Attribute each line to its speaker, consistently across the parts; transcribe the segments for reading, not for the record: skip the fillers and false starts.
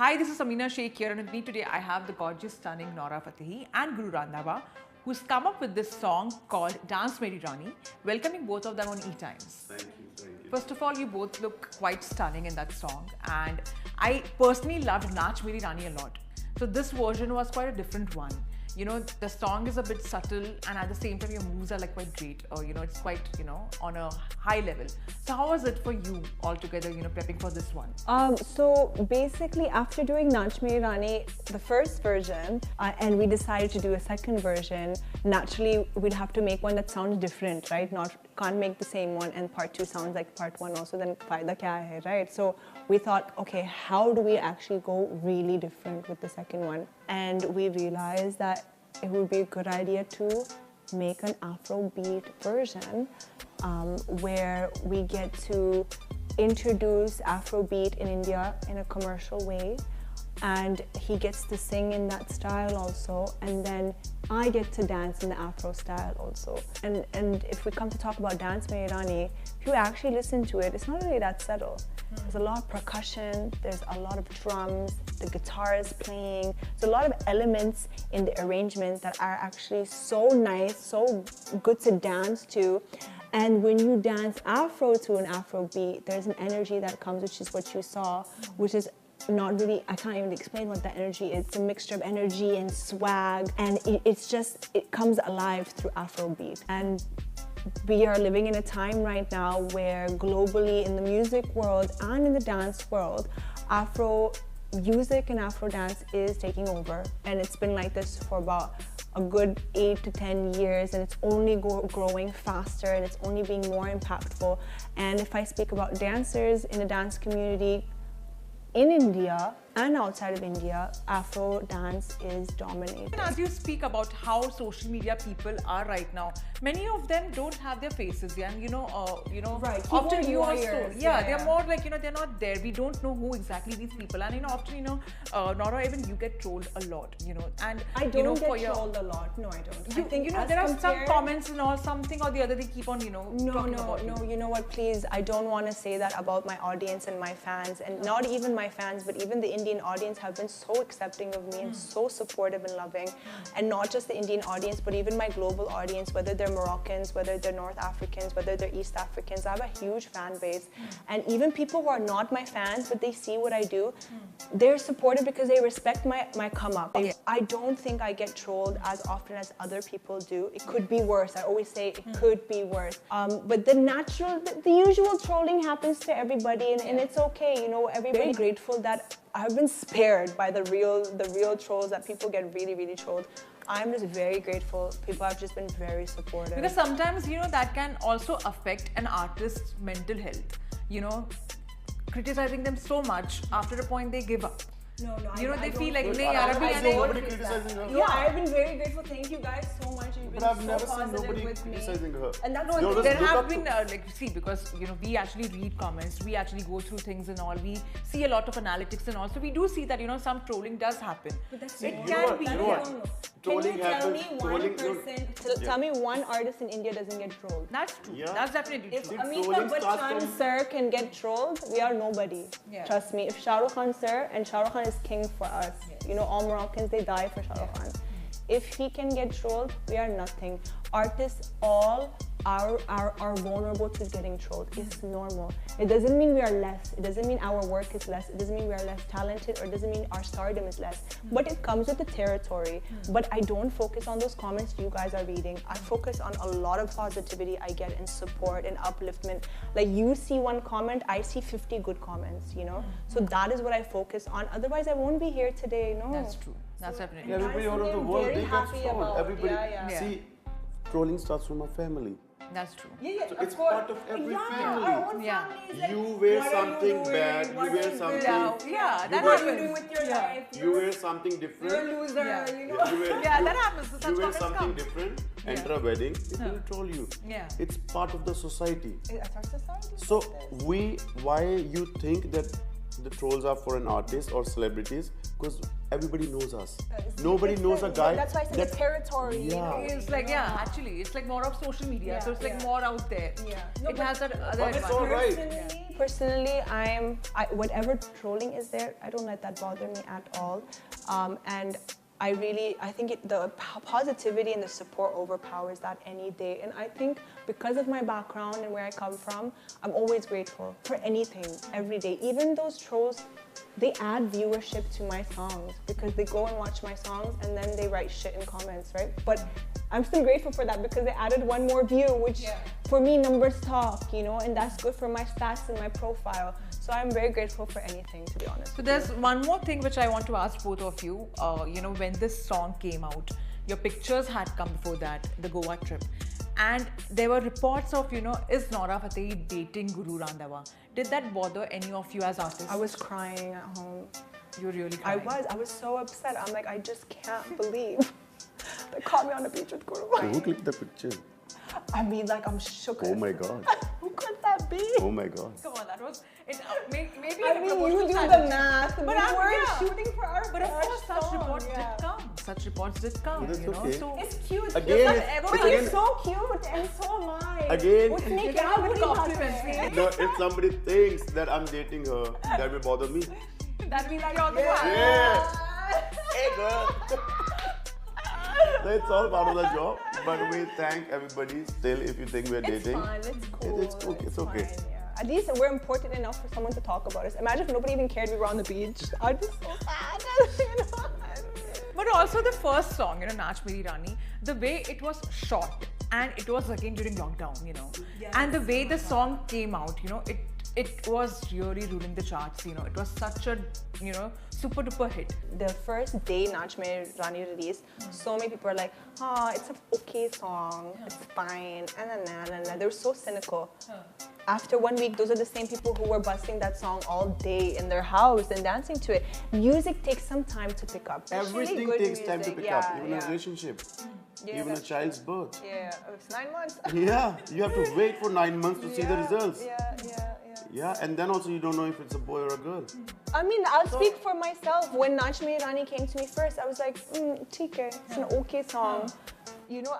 Speaker 1: Hi, this is Samina Sheikh here, and with me today I have the gorgeous, stunning Nora Fatehi and Guru Randhava, who's come up with this song called Dance Meri Rani, welcoming both of them on E-Times.
Speaker 2: Thank you, thank you.
Speaker 1: First of all, you both look quite stunning in that song, and I personally loved Nach Meri Rani a lot. So this version was quite a different one. You know, the song is a bit subtle, and at the same time your moves are like quite great, or you know, it's quite, you know, on a high level. So how was it for you all together, you know, prepping for this one?
Speaker 3: So basically after doing Nach Meri Rani, the first version, and we decided to do a second version, naturally we'd have to make one that sounds different, right? Can't make the same one and part 2 sounds like part 1 also, then fayda kya hai, right? So we thought, okay, how do we actually go really different with the second one? And we realized that it would be a good idea to make an Afrobeat version where we get to introduce Afrobeat in India in a commercial way, and he gets to sing in that style also, and then I get to dance in the Afro style also. And if we come to talk about Dance Meri Rani, if you actually listen to it, it's not really that subtle. There's a lot of percussion, there's a lot of drums, the guitar is playing. There's a lot of elements in the arrangement that are actually so nice, so good to dance to. And when you dance Afro to an Afro beat, there's an energy that comes, which is what you saw, which is not really, I can't even explain what that energy is. It's a mixture of energy and swag, and it comes alive through Afrobeat. And we are living in a time right now where globally in the music world and in the dance world, Afro music and Afro dance is taking over. And it's been like this for about a good 8 to 10 years, and it's only growing faster, and it's only being more impactful. And if I speak about dancers in the dance community, in India and outside of India, Afro dance is dominating.
Speaker 1: And as you speak about how social media people are right now, many of them don't have their faces, yeah, and
Speaker 3: Right,
Speaker 1: often you also,
Speaker 3: warriors,
Speaker 1: they're more like, they're not there. We don't know who exactly these people are, and often, Nora, even you get trolled a lot, and
Speaker 3: I don't get trolled a lot. No, I don't. I think
Speaker 1: there are some comments and all, something or the other, they keep on, talking about you.
Speaker 3: You know what, please, I don't want to say that about my audience and my fans, and not even my fans, but even the Indian audience have been so accepting of me and so supportive and loving. And not just the Indian audience, but even my global audience, whether they're Moroccans, whether they're North Africans, whether they're East Africans. I have a huge fan base. And even people who are not my fans, but they see what I do, they're supportive because they respect my come up. I don't think I get trolled as often as other people do. It could be worse. I always say it could be worse. But the usual trolling happens to everybody, and it's okay. Everybody grateful that I've been spared by the real trolls, that people get really, really trolled. I'm just very grateful. People have just been very supportive.
Speaker 1: Because sometimes, that can also affect an artist's mental health. Criticizing them so much, after a point they give up.
Speaker 3: No,
Speaker 1: they feel like,
Speaker 2: nobody criticizing her.
Speaker 3: Yeah, I've been very grateful. Thank you guys so much. You've been
Speaker 2: But I've
Speaker 3: so
Speaker 2: never seen
Speaker 3: positive
Speaker 2: nobody
Speaker 3: with me.
Speaker 2: criticizing her.
Speaker 3: And that's
Speaker 1: No,
Speaker 3: what
Speaker 1: there have been, because, we actually read comments, we actually go through things and all, we see a lot of analytics and all, so we do see that, some trolling does happen.
Speaker 3: But that's
Speaker 1: It
Speaker 3: not-
Speaker 1: can be.
Speaker 2: You know what?
Speaker 3: Can you
Speaker 2: Trolling
Speaker 3: tell me
Speaker 2: happens,
Speaker 3: one
Speaker 2: trolling-
Speaker 3: person, tell me one artist in India doesn't get trolled?
Speaker 1: That's true.
Speaker 2: Yeah.
Speaker 1: That's definitely
Speaker 3: If
Speaker 1: true.
Speaker 3: Amitabh
Speaker 2: trolling starts
Speaker 3: Bachchan
Speaker 2: from-
Speaker 3: sir can get trolled, we are nobody.
Speaker 1: Yeah.
Speaker 3: Trust me. If Shah Rukh Khan sir, and Shah Rukh Khan is king for us. All Moroccans, they die for Shah Rukh Khan. If he can get trolled, we are nothing. Artists all are vulnerable to getting trolled. It's normal. It doesn't mean we are less. It doesn't mean our work is less. It doesn't mean we are less talented, or it doesn't mean our stardom is less. But it comes with the territory. But I don't focus on those comments you guys are reading. I focus on a lot of positivity I get, and support and upliftment. Like, you see one comment, I see 50 good comments, So that is what I focus on. Otherwise, I won't be here today, no.
Speaker 1: That's true. That's definitely
Speaker 2: Yeah,
Speaker 1: true.
Speaker 2: everybody all over the
Speaker 3: I'm
Speaker 2: world,
Speaker 3: very
Speaker 2: they get
Speaker 3: happy
Speaker 2: trolled.
Speaker 3: about-
Speaker 2: Everybody.
Speaker 3: yeah.
Speaker 2: See, trolling starts from a family.
Speaker 1: That's true.
Speaker 3: Yeah,
Speaker 2: So
Speaker 3: of
Speaker 2: it's
Speaker 3: course.
Speaker 2: part of every
Speaker 3: yeah,
Speaker 2: family.
Speaker 3: Our own
Speaker 1: Yeah.
Speaker 3: family is like,
Speaker 2: You wear
Speaker 3: what are
Speaker 2: something
Speaker 3: you doing?
Speaker 2: bad, you
Speaker 3: What
Speaker 2: wear
Speaker 3: are you
Speaker 2: something-
Speaker 3: doing?
Speaker 1: Yeah, that
Speaker 3: What are
Speaker 1: happens.
Speaker 3: you doing with your life?
Speaker 2: You wear something different.
Speaker 3: You're a loser,
Speaker 1: Yeah.
Speaker 2: You wear,
Speaker 1: That happens. Such
Speaker 2: you wear
Speaker 1: comments
Speaker 2: something
Speaker 1: come.
Speaker 2: different, enter a wedding, people will troll you.
Speaker 1: Yeah.
Speaker 2: It's part of the society.
Speaker 3: That's our society.
Speaker 2: So why you think that the trolls are for an artist or celebrities because everybody knows us. Nobody knows a guy.
Speaker 4: That's why I said the territory.
Speaker 2: Yeah.
Speaker 1: It's like, actually, it's like more of social media. So it's like more out there.
Speaker 4: Yeah.
Speaker 1: It has that other
Speaker 2: But it's
Speaker 1: advantage.
Speaker 2: all right.
Speaker 3: Personally, whatever trolling is there, I don't let that bother me at all. And I think the positivity and the support overpowers that any day. And I think because of my background and where I come from, I'm always grateful for anything, every day. Even those trolls, they add viewership to my songs because they go and watch my songs and then they write shit in comments, right? But I'm still grateful for that because they added one more view, which for me, numbers talk, and that's good for my stats and my profile. So I'm very grateful for anything, to be honest.
Speaker 1: So there's one more thing which I want to ask both of you. When this song came out, your pictures had come before that, the Goa trip. And there were reports of, is Nora Fatehi dating Guru Randhawa? Did that bother any of you as artists?
Speaker 3: I was crying at home.
Speaker 1: You were really crying?
Speaker 3: I was so upset. I'm like, I just can't believe they caught me on the beach with Guru.
Speaker 2: So who clicked the picture?
Speaker 3: I mean, like, I'm shook.
Speaker 2: Oh my God.
Speaker 3: Who could that be?
Speaker 2: Oh my God.
Speaker 1: Come on, that was it. Maybe
Speaker 3: I mean, you do the math. But we weren't shooting for our
Speaker 1: But of course, such
Speaker 3: song,
Speaker 1: reports did come. Such reports did come.
Speaker 2: That's okay.
Speaker 1: So
Speaker 3: It's cute.
Speaker 2: Again,
Speaker 3: He's so cute, and so am I.
Speaker 2: Again,
Speaker 3: What's making
Speaker 1: you can't
Speaker 3: out
Speaker 1: put compliments.
Speaker 2: no, if somebody thinks that I'm dating her, that will bother me.
Speaker 1: That means you're on the one.
Speaker 2: Yeah. Hey girl. So it's all part of the job, but we thank everybody still if you think we're
Speaker 3: It's
Speaker 2: dating.
Speaker 3: fun. It's cool.
Speaker 2: It's okay. It's okay.
Speaker 3: Fine, yeah. At least we're important enough for someone to talk about us. Imagine if nobody even cared we were on the beach. I'd be so sad.
Speaker 1: But also the first song, Nach Meri Rani, the way it was shot, and it was again during lockdown, and the way the song came out, it was really ruling the charts, it was such a, super duper hit.
Speaker 3: The first day Nach Meri Rani released, so many people were like, it's an okay song, it's fine, and they were so cynical. After 1 week, those are the same people who were busting that song all day in their house and dancing to it. Music takes some time to pick up.
Speaker 2: Everything
Speaker 3: Good
Speaker 2: takes time to
Speaker 3: music.
Speaker 2: pick up, even a relationship,
Speaker 3: Yeah,
Speaker 2: even a
Speaker 3: that's
Speaker 2: child's birth.
Speaker 3: Yeah, it's 9 months.
Speaker 2: Yeah, you have to wait for 9 months to see the results.
Speaker 3: Yeah.
Speaker 2: Yeah, and then also you don't know if it's a boy or a girl.
Speaker 3: I mean, I'll speak for myself. When Nach Meri Rani came to me first, I was like, TK, it's an okay song.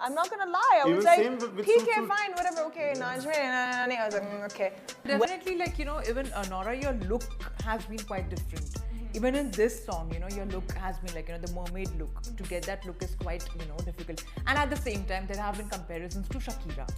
Speaker 3: I'm not gonna lie. I was
Speaker 2: Even
Speaker 3: like,
Speaker 2: same with
Speaker 3: TK,
Speaker 2: Susu.
Speaker 3: fine, whatever, okay, Nach Meri Rani. I was like, okay.
Speaker 1: Definitely, even Nora, your look has been quite different. Even in this song, your look has been like, the mermaid look. To get that look is quite, difficult. And at the same time, there have been comparisons to Shakira.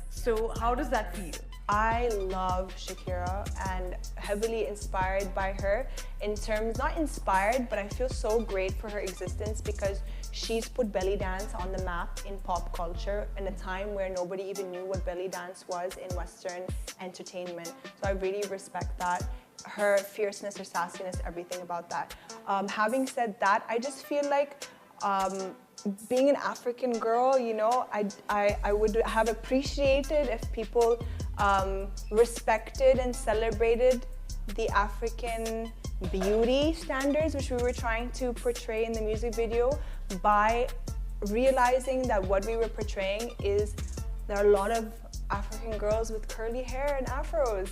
Speaker 1: So how does that feel?
Speaker 3: I love Shakira and heavily inspired by her in terms, not inspired, but I feel so great for her existence because she's put belly dance on the map in pop culture in a time where nobody even knew what belly dance was in Western entertainment. So I really respect that. Her fierceness, her sassiness, everything about that. Having said that, I just feel like being an African girl, I would have appreciated if people respected and celebrated the African beauty standards which we were trying to portray in the music video by realizing that what we were portraying is there are a lot of African girls with curly hair and afros,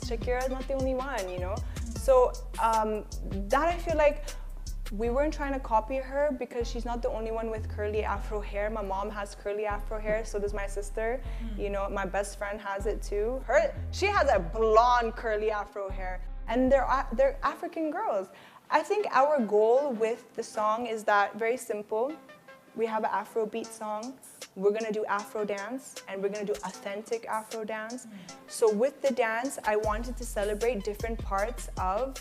Speaker 3: Shakira is not the only one, So that I feel like we weren't trying to copy her because she's not the only one with curly afro hair. My mom has curly afro hair, so does my sister. My best friend has it too. She has a blonde curly afro hair. And they're African girls. I think our goal with the song is that very simple. We have an Afrobeat song. We're gonna do Afro dance, and we're gonna do authentic Afro dance. So with the dance, I wanted to celebrate different parts of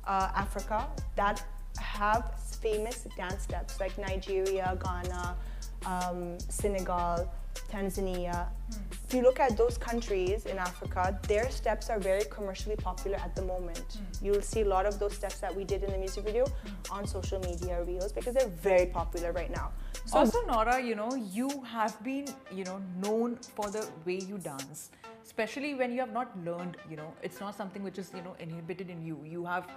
Speaker 3: Africa that have famous dance steps like Nigeria, Ghana, Senegal, Tanzania. If you look at those countries in Africa, their steps are very commercially popular at the moment. You'll see a lot of those steps that we did in the music video on social media reels because they're very popular right now.
Speaker 1: So also, Nora, you have been, known for the way you dance. Especially when you have not learned, it's not something which is, inhibited in you. You have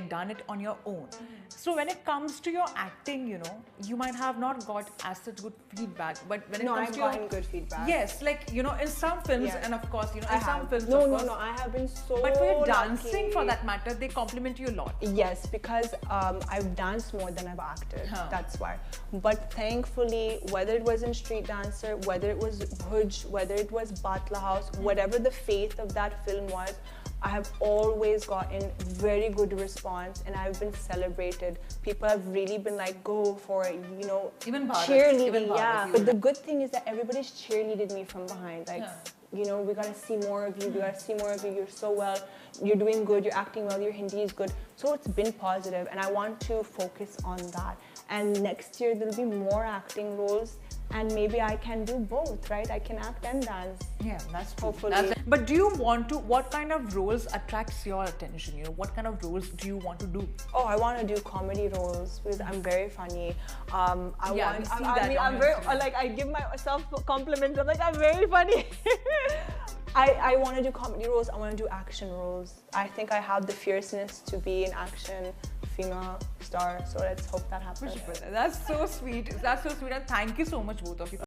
Speaker 1: done it on your own. So when it comes to your acting, you might have not got as such good feedback. But when it comes
Speaker 3: I've
Speaker 1: to your,
Speaker 3: gotten good feedback.
Speaker 1: yes, like, you know, in some films,
Speaker 3: Yeah.
Speaker 1: and of course, you know,
Speaker 3: I
Speaker 1: in some
Speaker 3: have.
Speaker 1: films,
Speaker 3: No,
Speaker 1: of
Speaker 3: no,
Speaker 1: course,
Speaker 3: no. I have been so
Speaker 1: but for your dancing,
Speaker 3: lucky.
Speaker 1: for that matter, they compliment you a lot.
Speaker 3: Yes, because I've danced more than I've acted.
Speaker 1: Huh.
Speaker 3: That's why. But thankfully, whether it was in Street Dancer, whether it was Bhuj, whether it was Batla House, whatever the faith of that film was, I have always gotten very good response and I've been celebrated. People have really been like, go for it, you know,
Speaker 1: Even Bharat,
Speaker 3: cheerleading,
Speaker 1: even Bharat,
Speaker 3: yeah.
Speaker 1: you
Speaker 3: But
Speaker 1: were
Speaker 3: the
Speaker 1: like-
Speaker 3: good thing is that everybody's cheerleaded me from behind. Like,
Speaker 1: Yeah.
Speaker 3: you know, we gotta see more of you, we gotta see more of you, you're so well, you're doing good, you're acting well, your Hindi is good. So it's been positive and I want to focus on that. And next year there'll be more acting roles and maybe I can do both, right? I can act and dance.
Speaker 1: Yeah, that's true.
Speaker 3: Hopefully.
Speaker 1: But do you want to, what kind of roles attracts your attention? You know, what kind of roles do you want to do?
Speaker 3: Oh, I want to do comedy roles because I'm very funny.
Speaker 1: Yeah, we see that on
Speaker 3: I'm
Speaker 1: your
Speaker 3: very,
Speaker 1: Instagram.
Speaker 3: like, I give myself compliments. I'm like, I'm very funny. I want to do comedy roles. I want to do action roles. I think I have the fierceness to be an action female star. So let's hope that happens.
Speaker 1: That's so sweet. That's so sweet. And thank you so much, both of you.